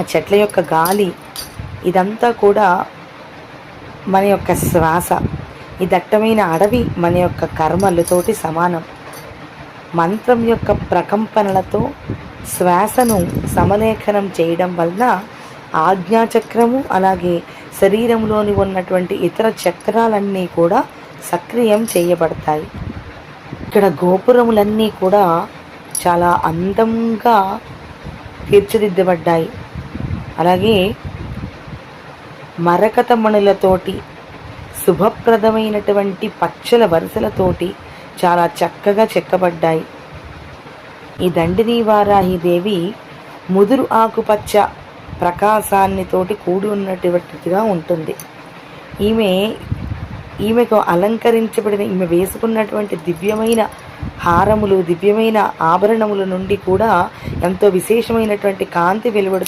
ఆ చెట్ల యొక్క గాలి, ఇదంతా కూడా మన యొక్క శ్వాస. ఈ దట్టమైన అడవి మన యొక్క కర్మలతోటి సమానం. మంత్రం యొక్క ప్రకంపనలతో శ్వాసను సమలేఖనం చేయడం వలన ఆజ్ఞాచక్రము, అలాగే శరీరంలోని ఉన్నటువంటి ఇతర చక్రాలన్నీ కూడా సక్రియం చేయబడతాయి. ఇక్కడ గోపురములన్నీ కూడా చాలా అందంగా తీర్చిదిద్దబడ్డాయి. అలాగే మరకతమణులతోటి, శుభప్రదమైనటువంటి పచ్చల వరుసలతోటి చాలా చక్కగా చెక్కబడ్డాయి. ఈ దండిని వారాహిదేవి ముదురు ఆకుపచ్చ ప్రకాశాన్నితోటి కూడి ఉన్నటువంటిదిగా ఉంటుంది. ఈమెకు అలంకరించబడిన, ఈమె వేసుకున్నటువంటి దివ్యమైన హారములు, దివ్యమైన ఆభరణముల నుండి కూడా ఎంతో విశేషమైనటువంటి కాంతి వెలువడుతుంది.